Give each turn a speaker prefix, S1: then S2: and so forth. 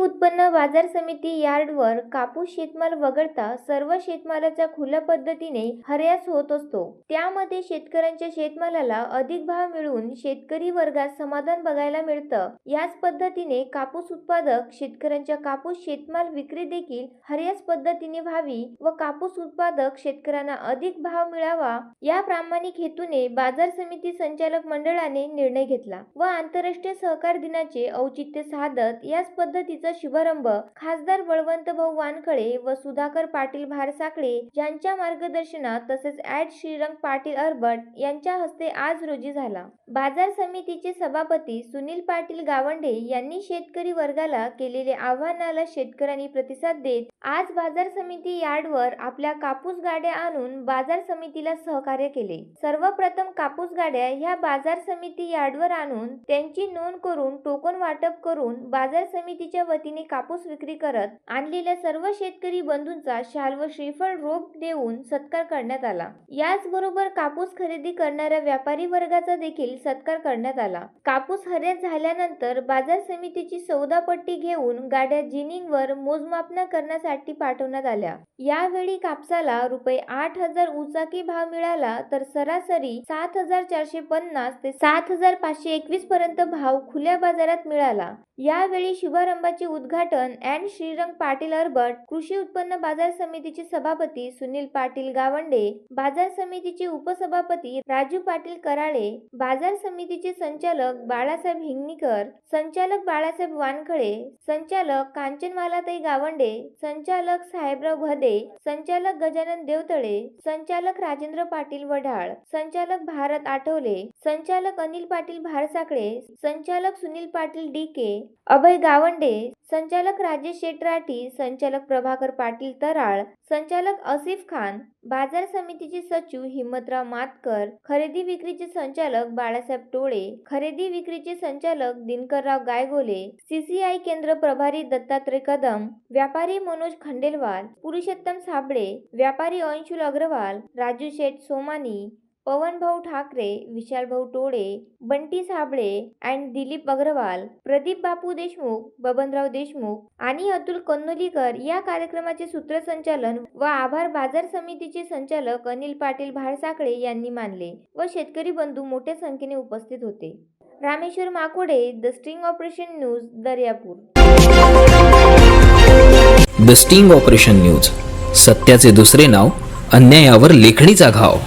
S1: उत्पन्न बाजार समिती यार्डवर कापूस शेतमाल वगळता सर्व शेतमालाचा खुल्या पद्धतीने हरास होत असतो। त्यामध्ये शेतकऱ्यांच्या शेतमालाला अधिक भाव मिळून शेतकरी वर्गात समाधान बघायला मिळतं। याच पद्धतीने कापूस उत्पादक शेतकऱ्यांच्या कापूस शेतमाल विक्री देखील हरास पद्धतीने व्हावी व कापूस उत्पादक शेतकऱ्यांना अधिक भाव मिळावा या प्रामाणिक हेतूने बाजार समिती संचालक मंडळाने निर्णय घेतला व आंतरराष्ट्रीय सहकार दिनाचे औचित्य साधत याच पद्धतीचा शुभारंभ खासदार बळवंतभाऊ वानखळे व सुधाकर पाटील भारसाकडे यांच्या मार्गदर्शनात तसेच श्रीरंग पाटील अरबट यांच्या हस्ते आज रोजी झाला। बाजार समितीचे सभापती सुनील पाटील गावंडे यांनी शेतकरी वर्गाला केलेल्या आव्हानाला शेतकऱ्यांनी प्रतिसाद देत आज बाजार समिती यार्डवर आपल्या कापूस गाड्या आणून बाजार समितीला सहकार्य केले। सर्वप्रथम कापूस गाड्या ह्या बाजार समिती यार्डवर आणून त्यांची नोंद करून टोकन वाटप करून बाजार समितीच्या वतीने कापूस विक्री करत आणलेल्या सर्व शेतकरी बंधूंचा शाल व श्रीफळ रोप देऊन सत्कार करण्यात आला। याचबरोबर कापूस खरेदी करणाऱ्या व्यापारी वर्गाचा देखील सत्कार करण्यात आला। कापूस हरास झाल्यानंतर बाजार समितीची सौदापट्टी घेऊन गाड्या जिनिंगवर मोजमापन करण्यासाठी पाठवण्यात आल्या। यावेळी कापसाला रुपये 8,000 उचाकी भाव मिळाला तर सरासरी 7,450 ते 7,521 पर्यंत भाव खुल्या बाजारात मिळाला। यावेळी शुभारंभाचे उद्घाटन श्रीरंग पाटील अरबट, कृषी उत्पन्न बाजार समितीचे सभापती सुनील पाटील गावंडे, बाजार समितीचे उपसभापती राजू पाटील कराळे, बाजार समितीचे संचालक बाळासाहेब हिंगणीकर, संचालक बाळासाहेब वानखळे, संचालक कांचनमालाताई गावंडे, संचालक साहेबराव घदे, संचालक गजानन देवतळे, संचालक राजेंद्र पाटील वढाळ, संचालक भारत आठवले, संचालक अनिल पाटील भारसाकडे, संचालक सुनील पाटील डीके, अभय गावंडे, संचालक राजेश शेटराठी, संचालक प्रभाकर पाटील तराळ, संचालक आसिफ खान, बाजार समितीचे सचिव हिम्मतराव मातकर, खरेदी विक्रीचे संचालक बाळासाहेब टोळे, खरेदी विक्रीचे संचालक दिनकरराव गायगोले, सीसीआय केंद्र प्रभारी दत्तात्रय कदम, व्यापारी मनोज खंडेलवाल, पुरुषोत्तम साबळे, व्यापारी अंशुल अग्रवाल, राजू शेठ सोमानी, पवनभाऊ ठाकरे, विशालभाऊ टोळे, बंटी साबळे अँड दिलीप अग्रवाल, प्रदीप बापू देशमुख, बबनराव देशमुख आणि अतुल कन्नोलीकर या कार्यक्रमाचे सूत्रसंचालन व आभार बाजार समितीचे संचालक अनिल पाटील भारसाकडे यांनी मानले व शेतकरी बंधू मोठ्या संख्येने उपस्थित होते। Rameshwar Makode, the sting operation news, Daryapur.
S2: The sting operation news, सत्याचे दुसरे नाव, अन्यायावर लेखणीचा घाव।